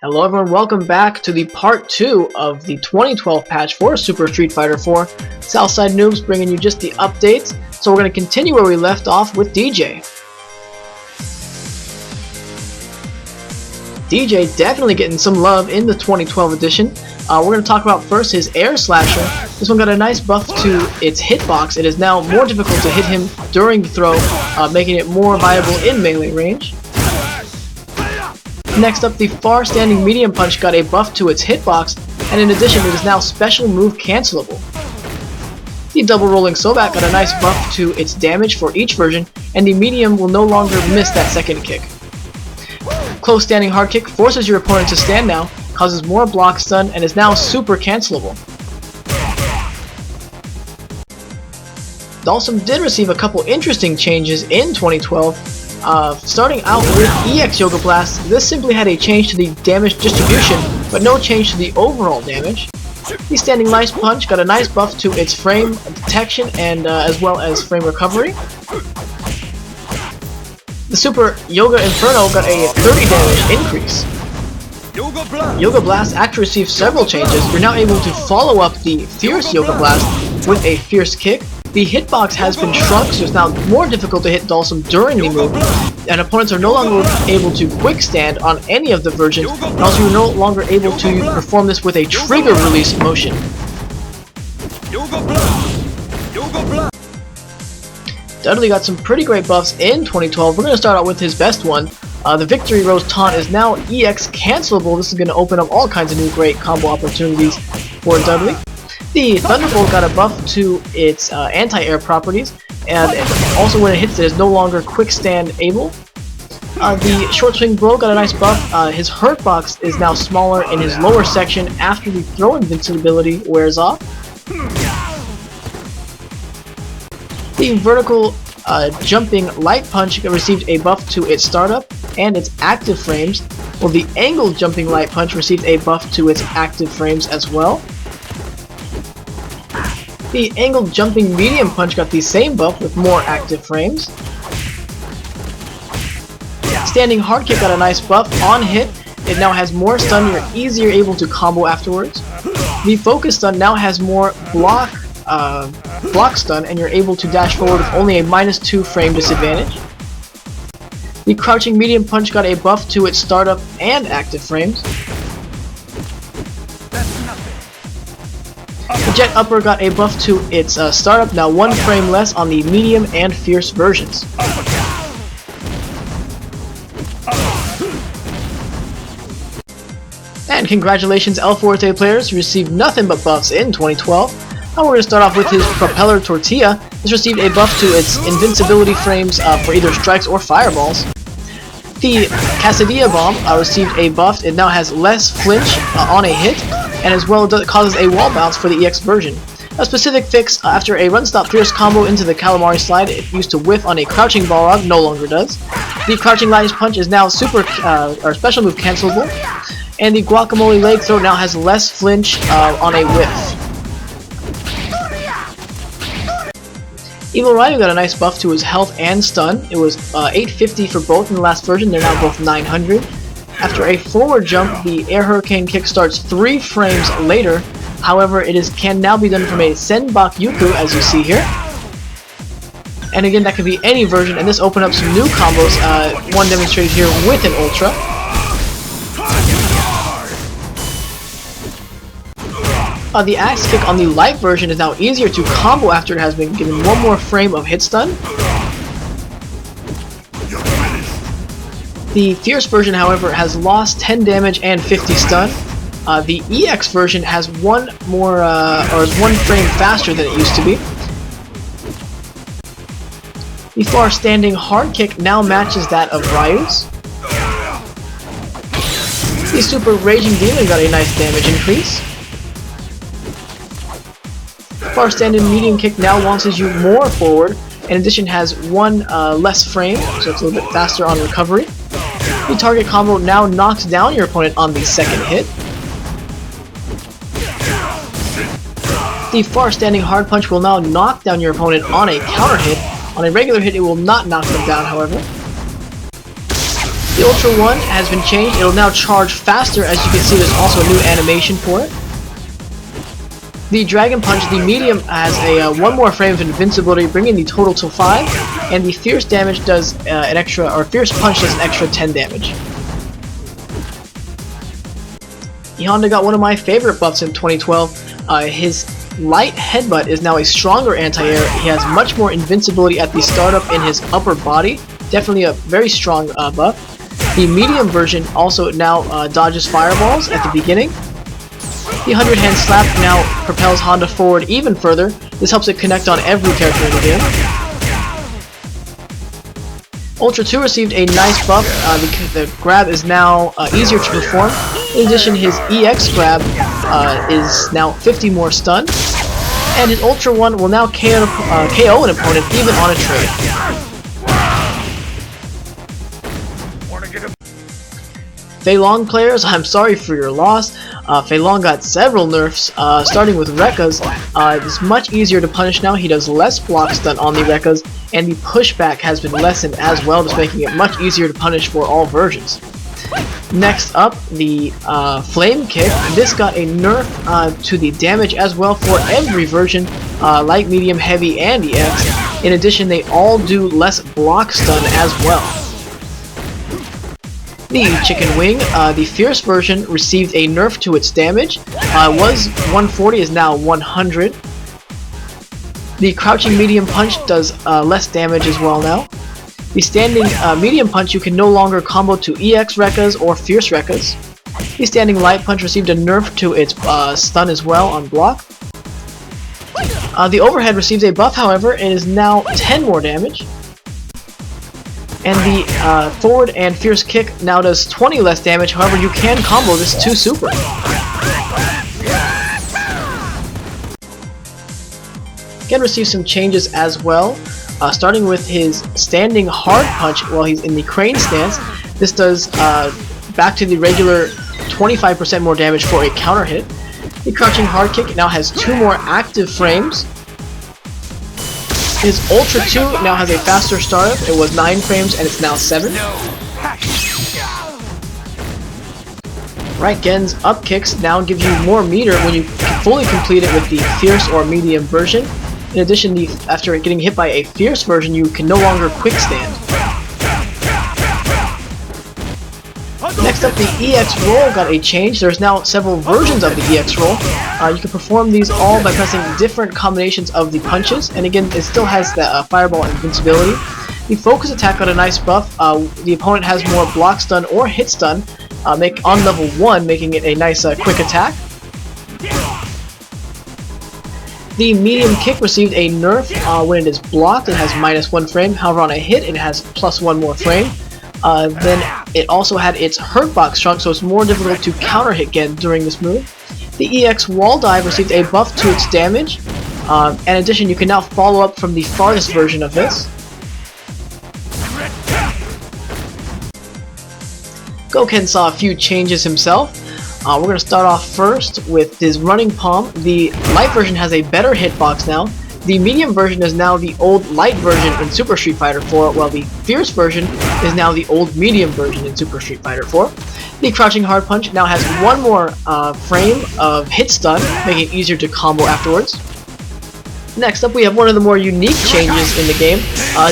Hello everyone, welcome back to the part 2 of the 2012 patch for Super Street Fighter 4. Southside Noobs bringing you just the updates, so we're going to continue where we left off with Dee Jay. Dee Jay definitely getting some love in the 2012 edition. We're going to talk about first his Air Slasher. This one got a nice buff to its hitbox. It is now more difficult to hit him during the throw, making it more viable in melee range. Next up, the Far Standing Medium Punch got a buff to its hitbox, and in addition it is now special move cancelable. The Double Rolling Sobat got a nice buff to its damage for each version, and the medium will no longer miss that second kick. Close Standing Hard Kick forces your opponent to stand now, causes more block stun, and is now super cancelable. Dhalsim did receive a couple interesting changes in 2012. Starting out with EX Yoga Blast, this simply had a change to the damage distribution, but no change to the overall damage. The Standing Lice Punch got a nice buff to its frame detection and as well as frame recovery. The Super Yoga Inferno got a 30 damage increase. Yoga Blast actually received several changes. You're now able to follow up the Fierce Yoga Blast with a Fierce Kick. The hitbox has been shrunk, so it's now more difficult to hit Dhalsim during the move, and opponents are no longer able to quick stand on any of the versions, and also you're no longer able to perform this with a trigger release motion. Dudley got some pretty great buffs in 2012. We're going to start out with his best one. The Victory Rose Taunt is now EX cancelable. This is going to open up all kinds of new great combo opportunities for Dudley. The Thunderbolt got a buff to its anti-air properties, and also when it hits it is no longer quick stand able. The Short Swing Blow got a nice buff. His hurt box is now smaller in his lower section after the throw invincibility wears off. The Vertical Jumping Light Punch received a buff to its startup and its active frames, while the Angled Jumping Light Punch received a buff to its active frames as well. The Angled Jumping Medium Punch got the same buff with more active frames. Standing Hard Kick got a nice buff on hit. It now has more stun, you're easier able to combo afterwards. The Focus Stun now has more block stun, and you're able to dash forward with only a -2 frame disadvantage. The Crouching Medium Punch got a buff to its startup and active frames. The Jet Upper got a buff to its startup, now 1 frame less on the medium and fierce versions. And congratulations Fuerte players, you received nothing but buffs in 2012. Now we're going to start off with his Propeller Tortilla. This received a buff to its invincibility frames for either strikes or fireballs. The Quesadilla Bomb received a buff. It now has less flinch on a hit, and as well causes a wall bounce for the EX version. A specific fix, after a run-stop fierce combo into the Calamari slide, it used to whiff on a crouching Balrog, no longer does. The Crouching Lice Punch is now or special move cancelable, and the Guacamole Leg Throw now has less flinch on a whiff. Evil Ryu got a nice buff to his health and stun. It was 850 for both in the last version, they're now both 900. After a forward jump, the Air Hurricane kick starts 3 frames later. However, it can now be done from a Senbakyuku, as you see here. And again, that could be any version, and this opened up some new combos, one demonstrated here with an Ultra. The Axe Kick on the light version is now easier to combo after it has been given 1 more frame of hit stun. The Fierce version, however, has lost 10 damage and 50 stun. The EX version has 1 more, or is 1 frame faster than it used to be. The Far Standing Hard Kick now matches that of Ryu's. The Super Raging Demon got a nice damage increase. Far Standing Medium Kick now launches you more forward, in addition has 1 less frame, so it's a little bit faster on recovery. The target combo now knocks down your opponent on the second hit. The Far Standing Hard Punch will now knock down your opponent on a counter hit. On a regular hit it will not knock them down, however. The Ultra 1 has been changed. It'll now charge faster. As you can see, there's also a new animation for it. The Dragon Punch, the medium, has a 1 more frame of invincibility, bringing the total to 5, and the Fierce damage does Fierce Punch does an extra 10 damage. The Honda got one of my favorite buffs in 2012. His Light Headbutt is now a stronger anti-air. He has much more invincibility at the startup in his upper body. Definitely a very strong buff. The medium version also now dodges fireballs at the beginning. The 100 Hand Slap now propels Honda forward even further. This helps it connect on every character in the game. Ultra 2 received a nice buff. The grab is now easier to perform. In addition, his EX grab is now 50 more stun. And his Ultra 1 will now KO an opponent even on a trade. Fei Long players, I'm sorry for your loss. Fei Long got several nerfs, starting with Rekkas. It's much easier to punish now. He does less block stun on the Rekkas, and the pushback has been lessened as well, just making it much easier to punish for all versions. Next up, the Flame Kick. This got a nerf to the damage as well for every version, light, medium, heavy, and EX. In addition, they all do less block stun as well. The Chicken Wing, the Fierce version, received a nerf to its damage. Was 140, is now 100. The Crouching Medium Punch does less damage as well now. The Standing Medium Punch you can no longer combo to EX Rekkas or Fierce Rekkas. The Standing Light Punch received a nerf to its stun as well on block. The Overhead receives a buff, however, and is now 10 more damage. And the Forward and Fierce Kick now does 20 less damage, however you can combo this to Super. Again, receives some changes as well, starting with his Standing Hard Punch while he's in the crane stance. This does back to the regular 25% more damage for a counter hit. The Crouching Hard Kick now has 2 more active frames. His Ultra 2 now has a faster startup. It was 9 frames and it's now 7. Right, Gen's up kicks now give you more meter when you fully complete it with the Fierce or Medium version. In addition, after getting hit by a Fierce version, you can no longer quick stand. Next up, the EX roll got a change. There's now several versions of the EX roll. You can perform these all by pressing different combinations of the punches, and again, it still has the fireball invincibility. The focus attack got a nice buff. The opponent has more block stun or hit stun on level 1, making it a nice quick attack. The medium kick received a nerf. When it is blocked, it has -1 frame. However, on a hit, it has +1 more frame. Then it also had its hurt box shrunk, so it's more difficult to counter hit Gen during this move. The EX wall dive received a buff to its damage. In addition, you can now follow up from the farthest version of this. Gouken saw a few changes himself. We're going to start off first with his running palm. The light version has a better hitbox now. The medium version is now the old light version in Super Street Fighter 4, while the Fierce version is now the old medium version in Super Street Fighter 4. The Crouching Hard Punch now has 1 more frame of hit stun, making it easier to combo afterwards. Next up, we have one of the more unique changes in the game.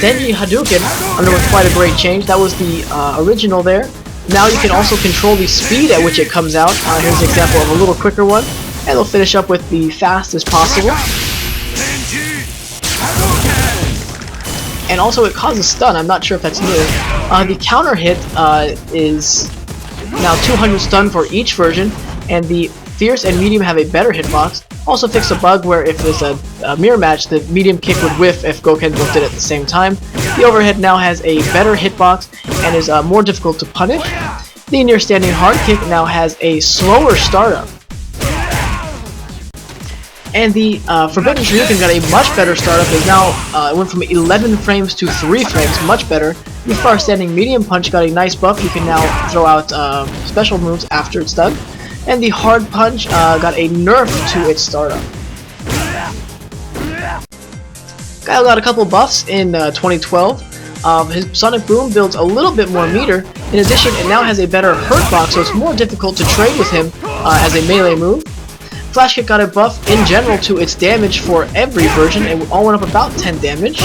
Denji Hadouken underwent quite a great change. That was the original there. Now you can also control the speed at which it comes out. Here's an example of a little quicker one, and they'll finish up with the fastest possible. And also it causes stun. I'm not sure if that's new. The counter hit is now 200 stun for each version, and the Fierce and Medium have a better hitbox. Also fixed a bug where if there's a mirror match, the medium kick would whiff if Gouken both did it at the same time. The overhead now has a better hitbox and is more difficult to punish. The near standing hard kick now has a slower startup. And the Forbidden Shoryuken got a much better startup. It now went from 11 frames to 3 frames, much better. The far standing medium punch got a nice buff. You can now throw out special moves after it's done. And the hard punch got a nerf to its startup. Guile got a couple buffs in 2012. His Sonic Boom builds a little bit more meter. In addition, it now has a better hurt box, so it's more difficult to trade with him as a melee move. Flash Kick got a buff in general to its damage for every version. It all went up about 10 damage.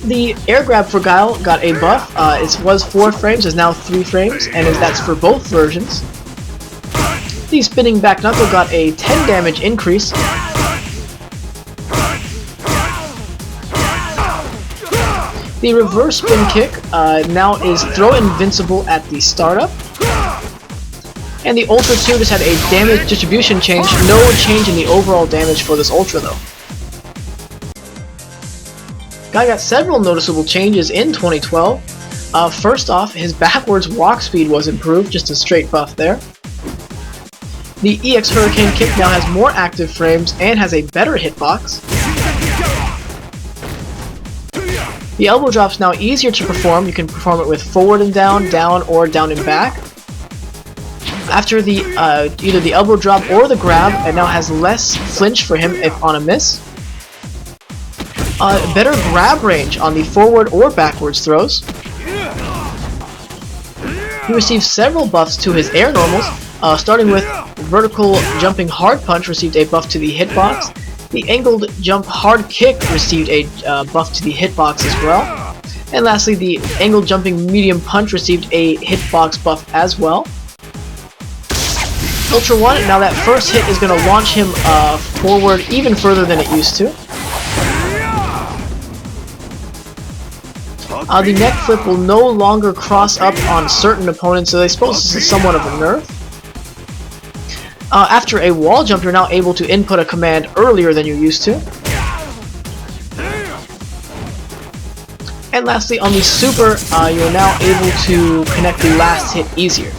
The Air Grab for Guile got a buff. It was 4 frames, is now 3 frames, and that's for both versions. The Spinning Back Knuckle got a 10 damage increase. The Reverse Spin Kick now is throw invincible at the startup. And the Ultra 2 just had a damage distribution change. No change in the overall damage for this Ultra though. Guy got several noticeable changes in 2012. First off, his backwards walk speed was improved, just a straight buff there. The EX Hurricane Kick now has more active frames and has a better hitbox. The elbow drop's now easier to perform. You can perform it with forward and down, or down and back. After the either the elbow drop or the grab, it now has less flinch for him if on a miss. Better grab range on the forward or backwards throws. He received several buffs to his air normals, starting with vertical jumping hard punch received a buff to the hitbox. The angled jump hard kick received a buff to the hitbox as well. And lastly, the angled jumping medium punch received a hitbox buff as well. Ultra 1, now that first hit is going to launch him forward even further than it used to. The neck flip will no longer cross up on certain opponents, so I suppose this is somewhat of a nerf. After a wall jump, you're now able to input a command earlier than you used to. And lastly, on the super, you're now able to connect the last hit easier.